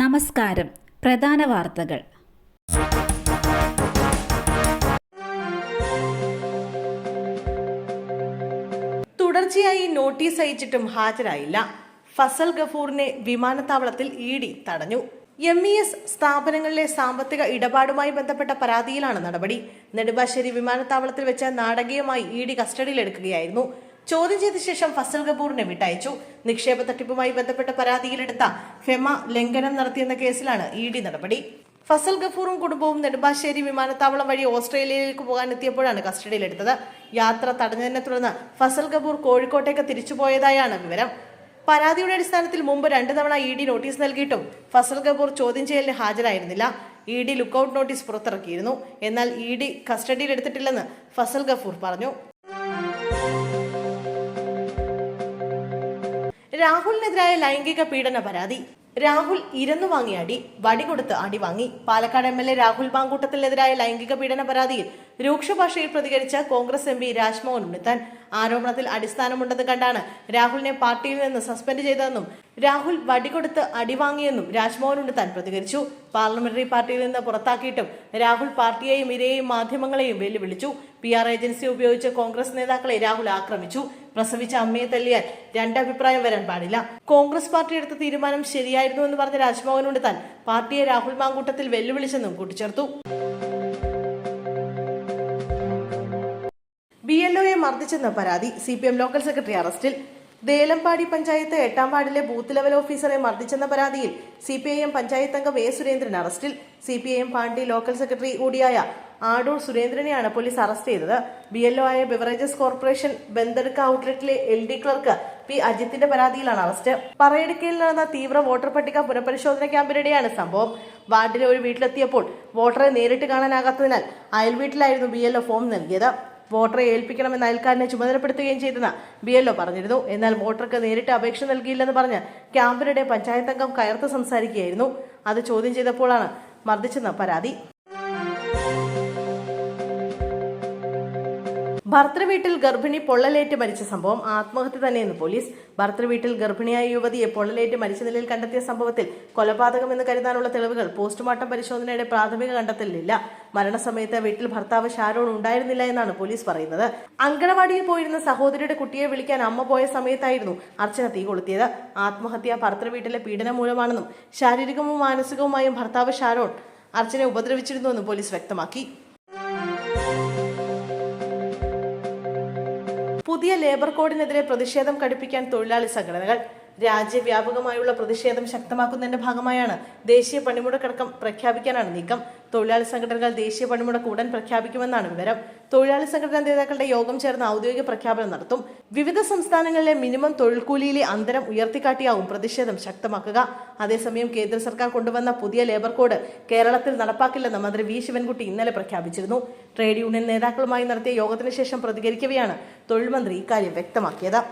നമസ്കാരം. പ്രധാന വാർത്തകൾ. തുടർച്ചയായി നോട്ടീസ് അയച്ചിട്ടും ഹാജരായില്ല. ഫസൽ ഗഫൂറിനെ വിമാനത്താവളത്തിൽ ഇഡി തടഞ്ഞു. MES സ്ഥാപനങ്ങളിലെ സാമ്പത്തിക ഇടപാടുമായി ബന്ധപ്പെട്ട പരാതിയിലാണ് നടപടി. നെടുമ്പാശ്ശേരി വിമാനത്താവളത്തിൽ വെച്ച് നാടകീയമായി ഇഡി കസ്റ്റഡിയിലെടുക്കുകയായിരുന്നു. ചോദ്യം ചെയ്ത ശേഷം ഫസൽ ഗഫൂറിനെ വിട്ടയച്ചു. നിക്ഷേപ തട്ടിപ്പുമായി ബന്ധപ്പെട്ട പരാതിയിലെടുത്ത ഫെമ ലംഘനം നടത്തിയെന്ന കേസിലാണ് ഇഡി നടപടി. ഫസൽ ഗഫൂറും കുടുംബവും നെടുമ്പാശ്ശേരി വിമാനത്താവളം വഴി ഓസ്ട്രേലിയയിലേക്ക് പോകാനെത്തിയപ്പോഴാണ് കസ്റ്റഡിയിലെടുത്തത്. യാത്ര തടഞ്ഞതിനെ തുടർന്ന് ഫസൽ ഗഫൂർ കോഴിക്കോട്ടേക്ക് തിരിച്ചുപോയതായാണ് വിവരം. പരാതിയുടെ അടിസ്ഥാനത്തിൽ മുമ്പ് 2 തവണ ഇഡി നോട്ടീസ് നൽകിയിട്ടും ഫസൽ ഗഫൂർ ചോദ്യം ചെയ്യലിന് ഹാജരായിരുന്നില്ല. ഇഡി ലുക്കൌട്ട് നോട്ടീസ് പുറത്തിറക്കിയിരുന്നു. എന്നാൽ ഇഡി കസ്റ്റഡിയിലെടുത്തിട്ടില്ലെന്ന് ഫസൽ ഗഫൂർ പറഞ്ഞു. രാഹുലിനെതിരായ ലൈംഗിക പീഡന പരാതി. രാഹുൽ ഇരന്നു വാങ്ങിയ അടി, വടി കൊടുത്ത് അടി വാങ്ങി. പാലക്കാട് MLA രാഹുൽ മാങ്കൂട്ടത്തിനെതിരായ ലൈംഗിക പീഡന പരാതിയിൽ രൂക്ഷ ഭാഷയിൽ പ്രതികരിച്ച കോൺഗ്രസ് MP രാജ്മോഹൻ ഉണ്ണിത്താൻ ആരോപണത്തിൽ അടിസ്ഥാനമുണ്ടെന്ന് കണ്ടാണ് രാഹുലിനെ പാർട്ടിയിൽ നിന്ന് സസ്പെൻഡ് ചെയ്തതെന്നും രാഹുൽ വടികൊടുത്ത് അടിവാങ്ങിയെന്നും രാജ്മോഹൻ ഉണ്ണിത്താൻ പ്രതികരിച്ചു. പാർലമെന്ററി പാർട്ടിയിൽ നിന്ന് പുറത്താക്കിയിട്ടും രാഹുൽ പാർട്ടിയെയും ഇരയെയും മാധ്യമങ്ങളെയും വെല്ലുവിളിച്ചു. PR ഏജൻസി ഉപയോഗിച്ച് കോൺഗ്രസ് നേതാക്കളെ രാഹുൽ ആക്രമിച്ചു. പ്രസവിച്ച അമ്മയെ തല്ലിയാൽ 2 അഭിപ്രായം വരാൻ പാടില്ല. കോൺഗ്രസ് പാർട്ടി എടുത്ത തീരുമാനം ശരിയായിരുന്നുവെന്ന് പറഞ്ഞ രാജ്മോഹൻ ഉണ്ണിത്താൻ പാർട്ടിയെ രാഹുൽ മാങ്കൂട്ടത്തിൽ വെല്ലുവിളിച്ചെന്നും കൂട്ടിച്ചേർത്തു. BLOയെ മർദ്ദിച്ചെന്ന പരാതി. CPM ലോക്കൽ സെക്രട്ടറി അറസ്റ്റിൽ. ദേലമ്പാടി പഞ്ചായത്ത് 8ാം വാർഡിലെ ബൂത്ത് ലെവൽ ഓഫീസറെ മർദ്ദിച്ചെന്ന പരാതിയിൽ CPIM പഞ്ചായത്ത് അംഗം A സുരേന്ദ്രൻ അറസ്റ്റിൽ. CPIM പാണ്ടി ലോക്കൽ സെക്രട്ടറി കൂടിയായ ആടൂർ സുരേന്ദ്രനെയാണ് പോലീസ് അറസ്റ്റ് ചെയ്തത്. BLO ആയ ബിവറേജസ് കോർപ്പറേഷൻ ബന്തെടുക്ക ഔട്ട്ലെറ്റിലെ LD ക്ലർക്ക് P അജിത്തിന്റെ പരാതിയിലാണ് അറസ്റ്റ്. പറയെടുക്കയിൽ നടന്ന തീവ്ര വോട്ടർ പട്ടിക പുനഃപരിശോധന ക്യാമ്പിനിടെയാണ് സംഭവം. വാർഡിലെ ഒരു വീട്ടിലെത്തിയപ്പോൾ വോട്ടറെ നേരിട്ട് കാണാനാകാത്തതിനാൽ അയൽവീട്ടിലായിരുന്നു BLO ഫോം നൽകിയത്. വോട്ടറെ ഏൽപ്പിക്കണമെന്ന് അയൽക്കാരനെ ചുമതലപ്പെടുത്തുകയും ചെയ്തെന്ന് BLO പറഞ്ഞിരുന്നു. എന്നാൽ വോട്ടർക്ക് നേരിട്ട് അപേക്ഷ നൽകിയില്ലെന്ന് പറഞ്ഞ് ക്യാമ്പിനിടെ പഞ്ചായത്ത് അംഗം കയർത്ത് സംസാരിക്കുകയായിരുന്നു. അത് ചോദ്യം ചെയ്തപ്പോഴാണ് മർദ്ദിച്ചെന്ന പരാതി. ഭർത്തൃവീട്ടിൽ ഗർഭിണി പൊള്ളലേറ്റ് മരിച്ച സംഭവം ആത്മഹത്യ തന്നെയെന്ന് പോലീസ്. ഭർത്തൃവീട്ടിൽ ഗർഭിണിയായ യുവതിയെ പൊള്ളലേറ്റ് മരിച്ച നിലയിൽ കണ്ടെത്തിയ സംഭവത്തിൽ കൊലപാതകമെന്ന് കരുതാനുള്ള തെളിവുകൾ പോസ്റ്റ്മോർട്ടം പരിശോധനയുടെ പ്രാഥമിക കണ്ടെത്തലില്ല. മരണസമയത്ത് വീട്ടിൽ ഭർത്താവ് ഷാരോൺ ഉണ്ടായിരുന്നില്ല എന്നാണ് പോലീസ് പറയുന്നത്. അങ്കണവാടിയിൽ പോയിരുന്ന സഹോദരിയുടെ കുട്ടിയെ വിളിക്കാൻ അമ്മ പോയ സമയത്തായിരുന്നു അർച്ചന തീ കൊളുത്തിയത്. ആത്മഹത്യ ഭർത്തൃവീട്ടിലെ പീഡനം മൂലമാണെന്നും ശാരീരികവും മാനസികവുമായും ഭർത്താവ് ഷാരോൺ അർച്ചനെ ഉപദ്രവിച്ചിരുന്നുവെന്നും പോലീസ് വ്യക്തമാക്കി. പുതിയ ലേബർ കോഡിനെതിരെ പ്രതിഷേധം കടുപ്പിക്കാൻ തൊഴിലാളി സംഘടനകൾ. രാജ്യവ്യാപകമായുള്ള പ്രതിഷേധം ശക്തമാക്കുന്നതിന്റെ ഭാഗമായാണ് ദേശീയ പണിമുടക്കടക്കം പ്രഖ്യാപിക്കാനാണ് നീക്കം. തൊഴിലാളി സംഘടനകൾ ദേശീയ പണിമുടക്ക് ഉടൻ പ്രഖ്യാപിക്കുമെന്നാണ് വിവരം. തൊഴിലാളി സംഘടനാ നേതാക്കളുടെ യോഗം ചേർന്ന് ഔദ്യോഗിക പ്രഖ്യാപനം നടത്തും. വിവിധ സംസ്ഥാനങ്ങളിലെ മിനിമം തൊഴിൽ കൂലിയിലെ അന്തരം ഉയർത്തിക്കാട്ടിയാവും പ്രതിഷേധം ശക്തമാക്കുക. അതേസമയം കേന്ദ്ര സർക്കാർ കൊണ്ടുവന്ന പുതിയ ലേബർ കോഡ് കേരളത്തിൽ നടപ്പാക്കില്ലെന്ന് മന്ത്രി V ശിവൻകുട്ടി ഇന്നലെ പ്രഖ്യാപിച്ചിരുന്നു. ട്രേഡ് യൂണിയൻ നേതാക്കളുമായി നടത്തിയ യോഗത്തിന് ശേഷം പ്രതികരിക്കവെയാണ് തൊഴിൽ മന്ത്രി ഇക്കാര്യം വ്യക്തമാക്കിയത്.